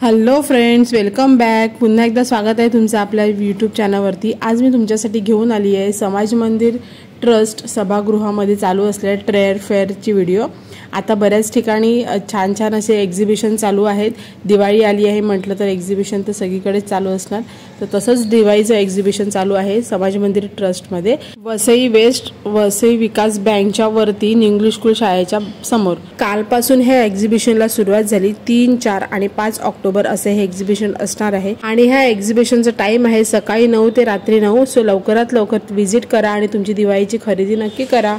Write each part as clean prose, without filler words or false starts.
Hello friends, welcome back. पुन्हा एकदा स्वागत आहे तुमचं आपल्या यूट्यूब चॅनलवरती. आज मी तुमच्यासाठी घेऊन आली आहे समाज मंदिर ट्रस्ट सभागृहामध्ये चालू असलेल्या ट्रेअर फेअरची व्हिडिओ. आता बऱ्याच ठिकाणी छान छान असे एक्झिबिशन चालू आहेत. दिवाळी आली आहे म्हटलं तर एक्झिबिशन तर सगळीकडेच चालू असणार. तर तसंच दिवाळीचं एक्झिबिशन चालू आहे समाज मंदिर ट्रस्टमध्ये. वसई वेस्ट वसई विकास बँकच्या वरती इंग्लिश स्कूल शाळेच्या समोर कालपासून हे एक्झिबिशनला सुरुवात झाली. 3, 4 आणि 5 ऑक्टोबर असे हे एक्झिबिशन असणार आहे. आणि ह्या एक्झिबिशनचा टाइम आहे सकाळी 9 ते रात्री 9. सो लवकरात लवकर विजिट करा आणि तुमची दिवाळीची खरेदी नक्की करा.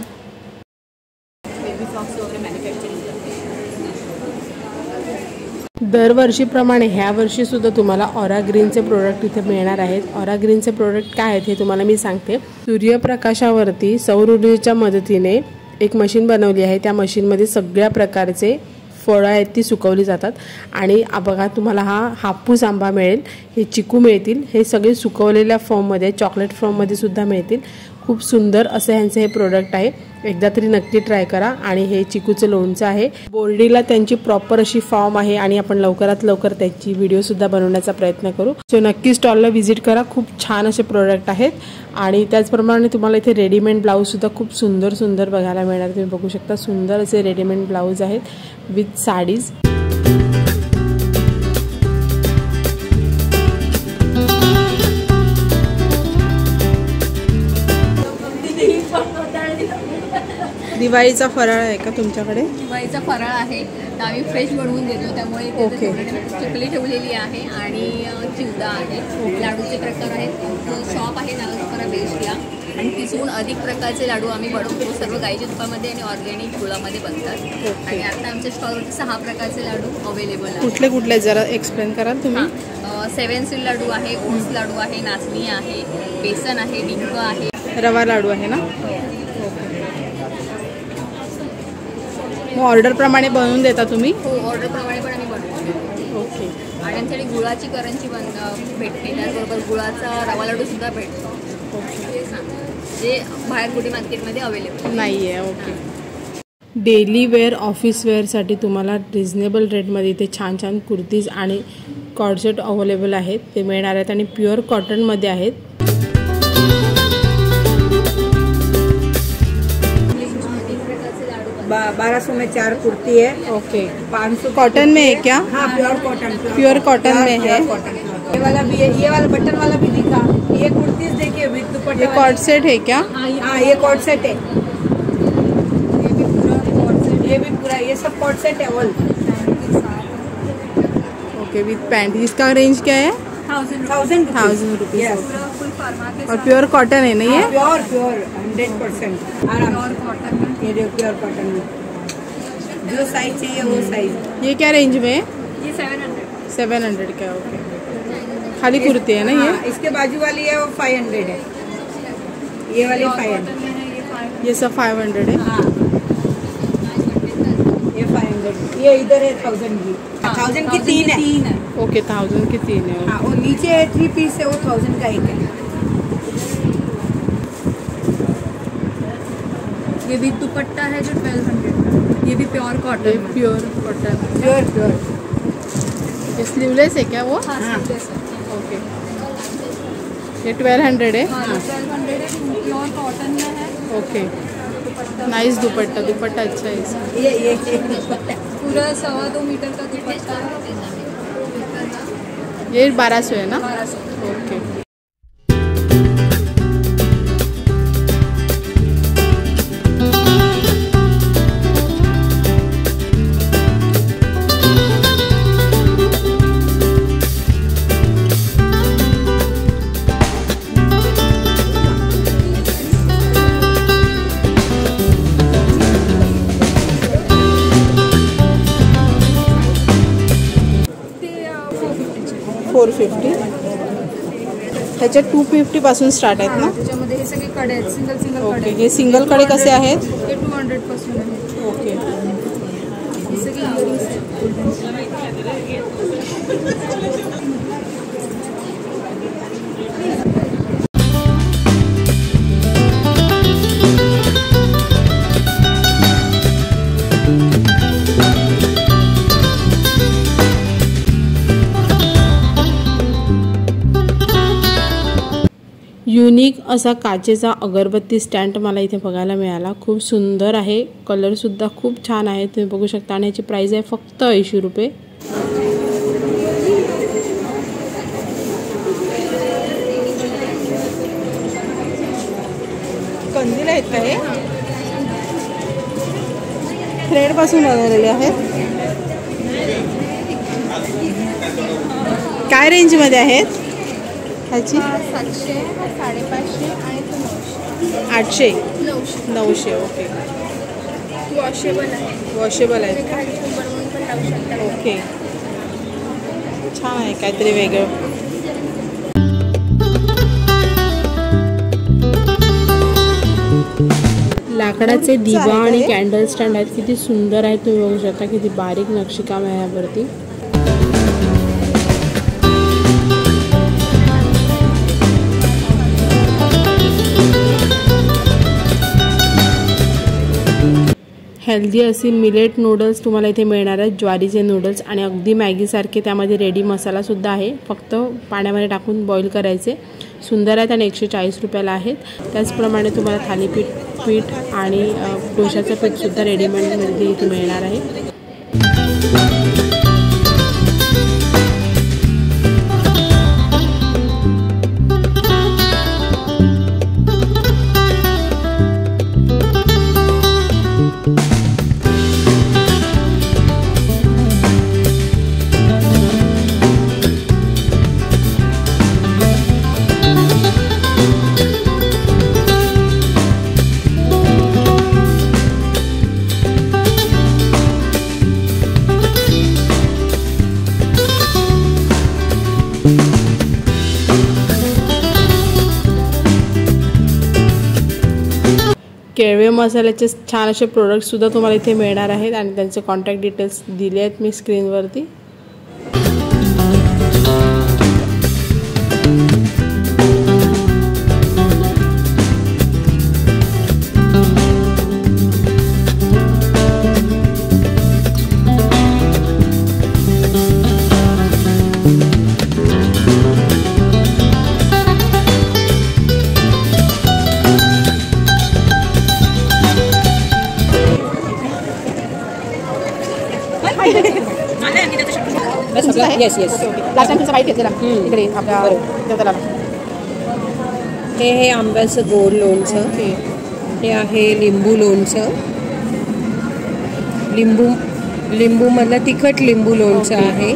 दरवर्षीप्रमाणे ह्या वर्षी सुद्धा तुम्हाला ऑरा ग्रीनचे प्रोडक्ट इथे मिळणार आहेत. ऑरा ग्रीनचे प्रोडक्ट काय आहेत हे तुम्हाला मी सांगते. सूर्यप्रकाशावरती सौर ऊर्जेच्या मदतीने एक मशीन बनवली आहे. त्या मशीनमध्ये सगळ्या प्रकारचे फळं आहेत ती सुकवली जातात. आणि बघा तुम्हाला हा हापूस आंबा मिळेल, हे चिकू मिळतील. हे सगळे सुकवलेल्या फॉर्ममध्ये चॉकलेट फॉर्ममध्ये सुद्धा मिळतील. खूप सुंदर असं ह्यांचं हे प्रोडक्ट आहे. एकदा तरी नक्की ट्राय करा. आणि हे चिकूचं लोणचं आहे. बोर्डीला त्यांची प्रॉपर अशी फॉर्म आहे आणि आपण लवकरात लवकर त्याची व्हिडिओसुद्धा बनवण्याचा प्रयत्न करू. सो नक्की स्टॉलला व्हिजिट करा. खूप छान असे प्रोडक्ट आहेत. आणि त्याचप्रमाणे तुम्हाला इथे रेडीमेड ब्लाऊजसुद्धा खूप सुंदर सुंदर बघायला मिळणार. तुम्ही बघू शकता सुंदर असे रेडीमेड ब्लाऊज आहेत विथ साडीज. दिवाळीचा फराळ आहे का तुमच्याकडे? दिवाळीचा फराळ आहे तर आम्ही फ्रेश बनवून देतो. त्यामुळे चकली ठेवलेली आहे आणि चिवडा आहे. लाडूचे प्रकार आहेत. शॉप आहे नागपूर बेस्टला आणि 30हून अधिक प्रकारचे लाडू आम्ही बनवतो. सर्व गाईच्या तुपामध्ये आणि ऑर्गॅनिक गुळामध्ये बनतात. आणि आता आमच्या स्टॉलवरती 6 प्रकारचे लाडू अवेलेबल आहेत. कुठले कुठले जरा एक्सप्लेन कराल तुम्ही? 7 सील लाडू आहे, ओट्स लाडू आहे, नाचणी आहे, बेसन आहे, डिंक आहे, रवा लाडू आहे ना. मग ऑर्डर प्रमाणे बनवून देता तुम्ही? हो, ऑर्डर प्रमाणे पण आम्ही बनवतो. ओके. आणि आमच्याकडे गुळाची करंजी भेटते. त्याचबरोबर गुळाचा रवा लाडू सुद्धा भेटतो. जे बाहेर कुठे मार्केटमध्ये अवेलेबल नाही आहे. ओके. डेली वेअर ऑफिस वेअरसाठी तुम्हाला रिझनेबल रेटमध्ये इथे छान छान कुर्तीज आणि कॉर्डसेट अवेलेबल आहेत. ते मिळणार आहेत आणि प्युअर कॉटनमध्ये आहेत. 1200 में 4 कुर्ती है. ओके. 500 कॉटन में है क्या? हाँ, प्योर कॉटन. प्योर कॉटन में है. ये वाला भी है, ये वाला बटन वाला भी दिखा. ये कुर्तीज देखिए विद दुपट्टा. ये कॉर्ड सेट है क्या? हाँ, ये कॉर्ड सेट है. ये भी पूरा कॉर्ड सेट. ये भी पूरा, ये सब कॉर्ड सेट है ऑल. ओके. With pant. इसका रेंज क्या है? 1000 रुपीज. और प्योर कॉटन है ना ये? Pure 100% pure cotton. ये देखो प्योर कॉटन में जो साइज चाहिए वो साइज. ये क्या रेंज में है? ये 700 का. ओके. खाली कुर्ती है ना ये? इसके बाजू वाली है वो 500 है. ये वाली 500. ये सब 500 है. हाँ, ये 500. ये इधर है 1000 की. 1000 की 3 है. ओके. 1000 की 3 है. हाँ, और नीचे 3 पीस है वो 1000 का 1 है. ये भी दुपट्टा है जो 1200. ये भी pure cotton. Pure cotton. Pure. ये स्लीवलेस है क्या वो? हाँ. ओके. ये 1200 है. 1200 है. प्योर कॉटन में है. ओके. नाइस दुपट्टा. दुपट्टा अच्छा है इसका. ये पूरा 2.25 मीटर का दुपट्टा है. ये 1200 है ना? 1200. ओके. $450. त्याच्यात 250 पासून स्टार्ट आहेत ना? त्याच्यामध्ये हे सगळे कडे आहेत. Single okay. हे सिंगल कडे कसे आहेत? हे 200 पासून आहे. ओके. हे सगळे इयरिंग्स आहेत. युनिक असा काचेचा अगरबत्ती स्टँड मला इथे बघायला मिळाला. खूप सुंदर आहे, कलरसुद्धा खूप छान आहे, तुम्ही बघू शकता. आणि याची प्राईस आहे फक्त 80 रुपये. कंदील आहेत का हे? थ्रेडपासून बनवलेले आहेत. काय रेंजमध्ये आहेत ह्याची? 700, 550 आणि 800, 900. 900. ओके. वॉशेबल आहे. वॉशेबल आहे. बनवून पण लावू शकता. ओके, छान आहे, काहीतरी वेगळं. लाकडाचे दिवा आणि कॅन्डल स्टँड आहेत, किती सुंदर आहेत, तुम्ही बघू शकता. किती बारीक नक्षीकाम आहे यावरती. हेल्दी असे मिलेट नूडल्स तुम्हाला इथे मिळणार आहेत, ज्वारीचे नूडल्स. आणि अगदी मॅगीसारखे त्यामध्ये रेडी मसालासुद्धा आहे, फक्त पाण्यामध्ये टाकून बॉईल करायचे. सुंदर आहेत आणि 140 रुपयाला आहेत. त्याचप्रमाणे तुम्हाला थालीपीठ आणि डोशाचं पीठसुद्धा रेडीमेडमध्ये इथे मिळणार आहे. केळवे मसाल्याचे छान असे प्रोडक्टसुद्धा तुम्हाला इथे मिळणार आहेत आणि त्यांचे कॉन्टॅक्ट डिटेल्स दिले आहेत मी स्क्रीनवरती. Yes yes. लास्ट टाइम वाईट घेतलेला इकडे आपल्या देवताला. हे आंब्याचं गोड लोणचं. हे आहे लिंबू लोणचं. लिंबूमधलं तिखट लिंबू लोणचं आहे.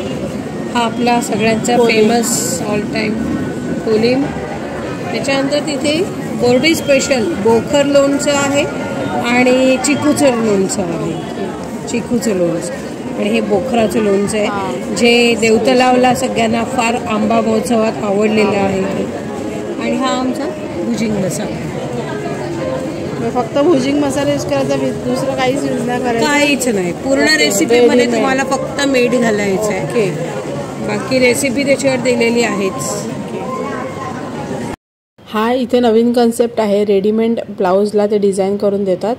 हा आपला सगळ्यांचा फेमस ऑल टाईम कोलिम. त्याच्यानंतर तिथे बोर्डी स्पेशल बोखर लोणचं आहे आणि चिकूचं लोणचं आहे. चिकूचं लोणचं आणि हे बोखराचं लोणचं आहे, जे देवतलावला सगळ्यांना फार आंबा महोत्सवात आवडलेलं आहे. आणि हा आमचा भुजिंग मसाला. फक्त भुजिंग मसाला यूज करायचा, दुसरं काहीच यूज नाही करायचं? काहीच नाही. पूर्ण रेसिपीमध्ये तुम्हाला फक्त मीठ घालायचं आहे. बाकी रेसिपी त्याच्यावर दिलेली आहेच. हा इथे नवीन कन्सेप्ट आहे, रेडीमेड ब्लाऊजला ते डिझाईन करून देतात.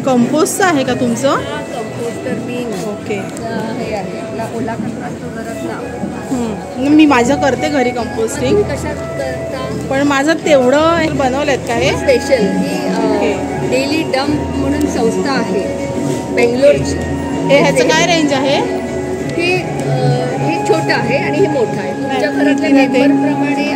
कंपोस्टचं आहे का तुमचं? Composter bin. ओके. हे आहे आपला ओला कचरा असतो घरातला. मी माझं करते घरी कंपोस्टिंग. कशात करता? पण माझं तेवढं बनवलेत का हे स्पेशल. ही डेली डंप म्हणून संस्था आहे बेंगलोरची. ह्याचं काय रेंज आहे? हे छोटं आहे आणि हे मोठं आहे. तुमच्या घरातल्या मेंबरप्रमाणे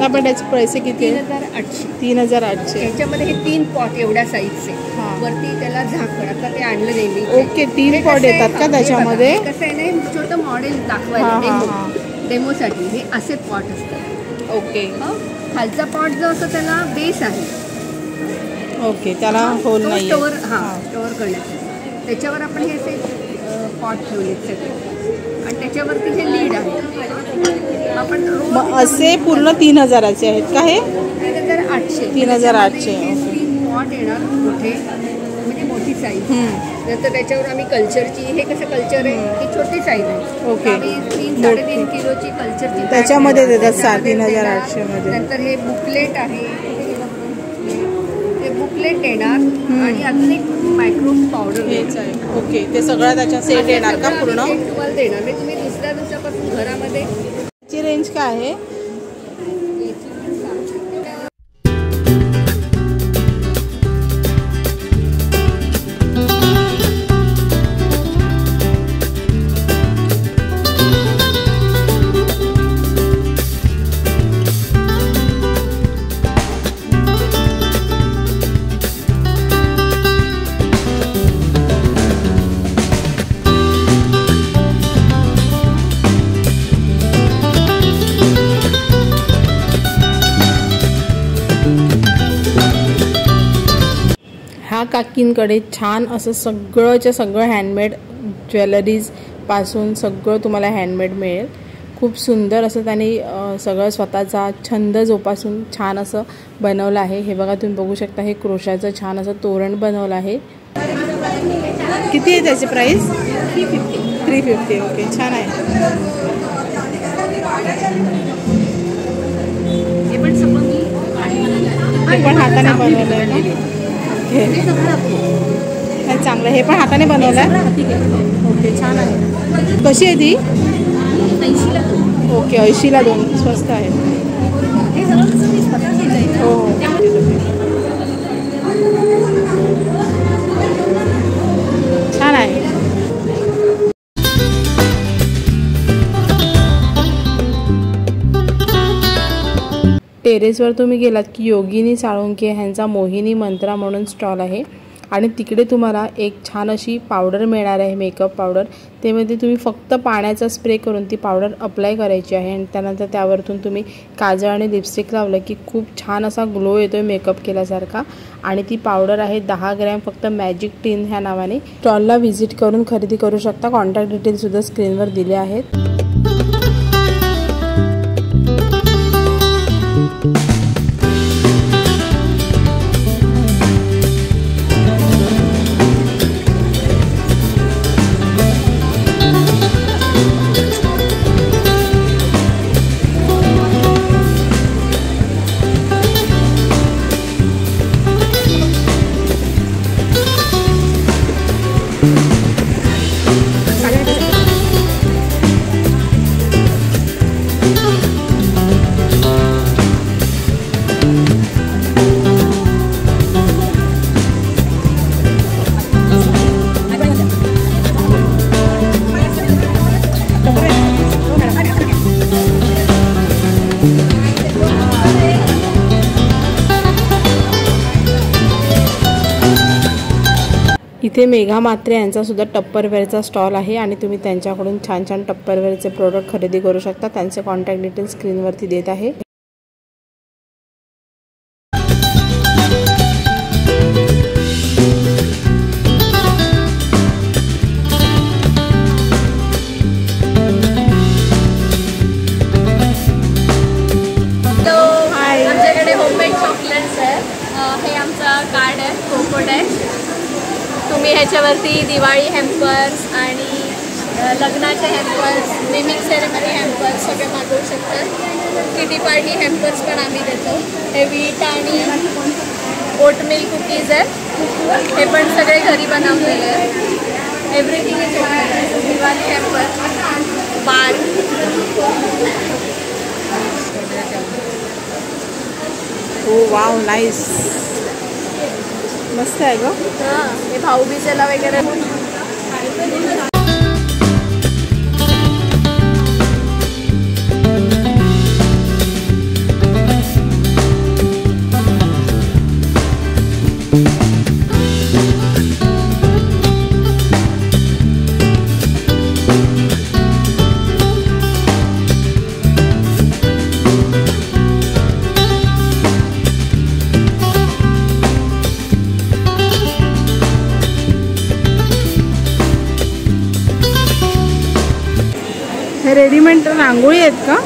आपण त्याचे पैसे किती? 3800. 3800. याच्यामध्ये हे 3 पॉट एवढ्या साईजचे. वरती त्याला झाकण. आता ते आणलं नेहमी. ओके. 3 पॉट येतात का त्याच्यामध्ये? कसं आहे ना, छोटं मॉडेल दाखवायला डेमोसाठी हे असे पॉट असतात. ओके. खालचा पॉट जो असतो त्याला बेस आहे. ओके. त्याला होल नाही. स्टोअर करण्यासाठी. त्याच्यावर आपण हे असे पॉट ठेवलेत सगळे आणि त्याच्यावरती हे लीड आहे. आपण असे पूर्ण 3000चे आहेत का हे? 3800. 3800. 3 पॉट येणार मोठे, म्हणजे मोठी साईज. नंतर त्याच्यावर आम्ही कल्चरची, हे कसं कल्चर आहे ही छोटी साईज आहे. ओके. आम्ही 3-3.5 किलोची कल्चरची त्याच्यामध्ये देतात 3800 मध्ये. नंतर हे बुकलेट आहे, ते बुकलेट येणार आणि अजून एक मायक्रो पावडर हेच आहे. ओके, ते सगळं त्याच्या सेट येणार का पूर्ण? तुम्हाला देणार नाही, तुम्ही दुसऱ्या दिवसापासून घरामध्ये. ची रेंज काय आहे? ह्या काकींकडे छान असं सगळंच्या सगळं हँडमेड ज्वेलरीजपासून सगळं तुम्हाला हँडमेड मिळेल. खूप सुंदर असं त्यांनी सगळं स्वतःचा छंद जोपासून छान असं बनवलं आहे. हे बघा, तुम्ही बघू शकता, हे क्रोशाचं छान असं तोरण बनवलं आहे. किती आहे त्याची प्राईस? 350. ओके, छान आहे. हे पण सगळं हे पण हाताने बनवलं आहे ना? हे चांगलं, हे पण हाताने बनवलं आहे. ओके, छान आहे. कशी आहे ती? 80ला. ओके, 80ला 2. स्वस्त आहे. हो, छान आहे. टेरेसवर तुम्ही गेलात की योगिनी साळुंखे ह्यांचा मोहिनी मंत्रा म्हणून स्टॉल आहे आणि तिकडे तुम्हाला एक छान अशी पावडर मिळणार आहे, मेकअप पावडर. त्यामध्ये तुम्ही फक्त पाण्याचा स्प्रे करून ती पावडर अप्लाय करायची आहे आणि त्यानंतर त्यावरतून तुम्ही काजळ आणि लिपस्टिक लावलं की खूप छान असा ग्लो येतोय मेकअप केल्यासारखा. आणि ती पावडर आहे 10 ग्रॅम, फक्त मॅजिक टीन ह्या नावाने. स्टॉलला व्हिजिट करून खरेदी करू शकता. कॉन्टॅक्ट डिटेल्ससुद्धा स्क्रीनवर दिले आहेत. इथे मेघा म्हात्रे यांचा सुद्धा टप्परवेअरचा स्टॉल आहे आणि तुम्ही त्यांच्याकडून छान छान टप्परवेअरचे प्रोडक्ट खरेदी करू शकता. त्यांचे कॉन्टॅक्ट डिटेल्स स्क्रीनवरती देत आहे. आमच्याकडे होममेड चॉकलेट्स आहे. हे आमचं कार्ड आहे, कोको डॅश. तुम्ही ह्याच्यावरती दिवाळी हॅम्पर्स आणि लग्नाचे हॅम्पर्स, नेमिंग सेरेमनी हॅम्पर्स सगळे मागवू शकतात. किटी पार्टी हॅम्पर्स पण आम्ही देतो. हे वीट आणि ओटमिल कुकीज आहेत, हे पण सगळे घरी बनवलेले आहेत. Everything is Diwali hampers, bar. Oh wow, nice, मस्त आहे गं. हां, हे भाऊबीजेला वगैरे. हे रेडीमेड रांगोळी आहेत का?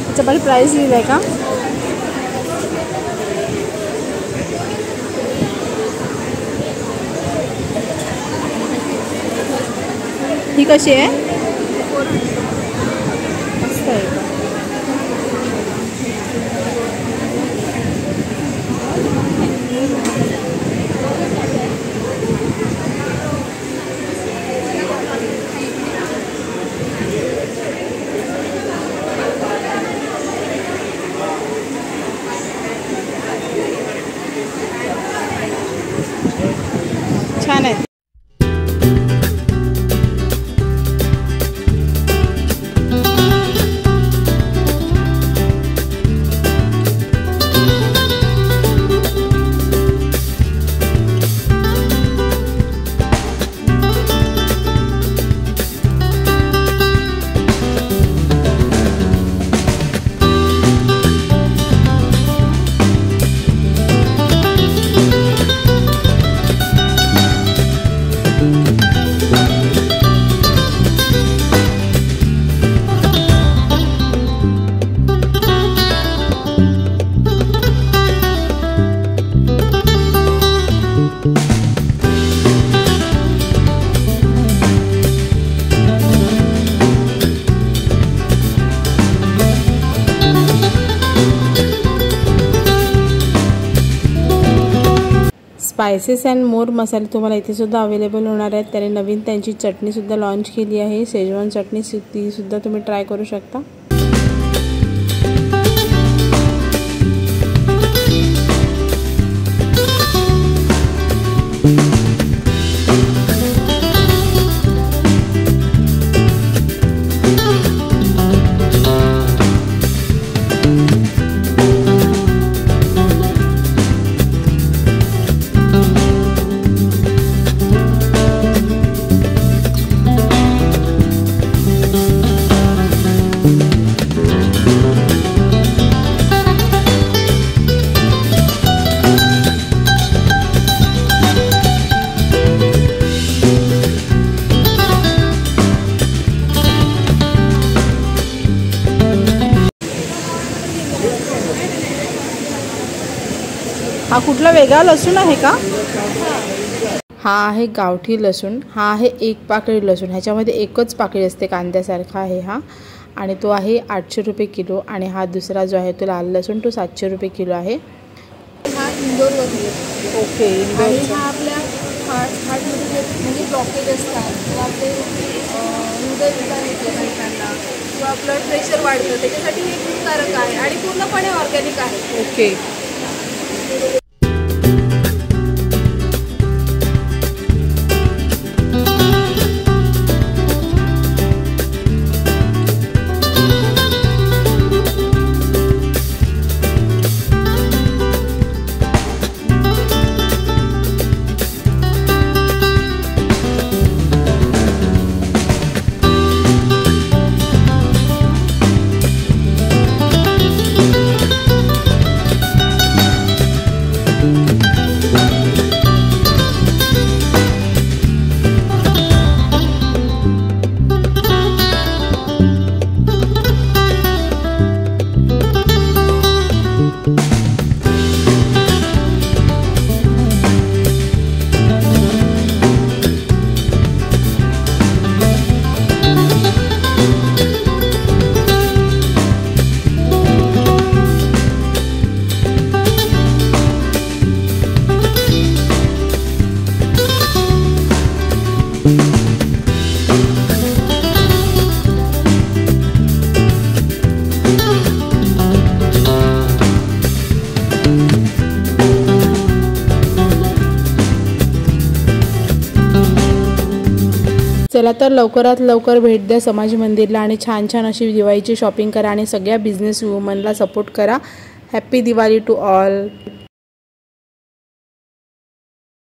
त्याच्यामध्ये प्राइस लिहिलंय का? ही कशी आहे? मस्त आहे. छान आहे. स्पायसेस अँड मोर मसाले तुम्हाला इथे सुद्धा अवेलेबल होणार आहेत. त्याने नवीन त्यांची चटणी सुद्धा लॉन्च केली आहे, शेजवान चटणी. ती सुद्धा तुम्ही ट्राय करू शकता. हा कुठला वेगळा लसूण आहे का? हा आहे गावठी लसूण. हा आहे एक पाकळी लसूण. ह्याच्यामध्ये एकच पाकळी असते कांद्यासारखा आहे हा. आणि तो आहे 800 रुपये किलो. आणि हा दुसरा जो आहे तो लाल लसूण तो 700 रुपये किलो आहे. हा इंदोरवरती. ओके. आणि हा आपल्या हार्टमध्ये म्हणजे ब्लॉकेज असतात किंवा आपले हृदय विकार येते माणसांना किंवा ब्लड प्रेशर वाढतं त्याच्यासाठी हे गुणकारक आहे आणि पूर्णपणे ऑर्गॅनिक आहे. ओके. चला तर लवकरात लवकर भेट द्या समाज मंदिरला आणि छान छान अशी दिवाळीची शॉपिंग करा आणि सगळ्या बिझनेस वुमनला सपोर्ट करा. Happy Diwali to all.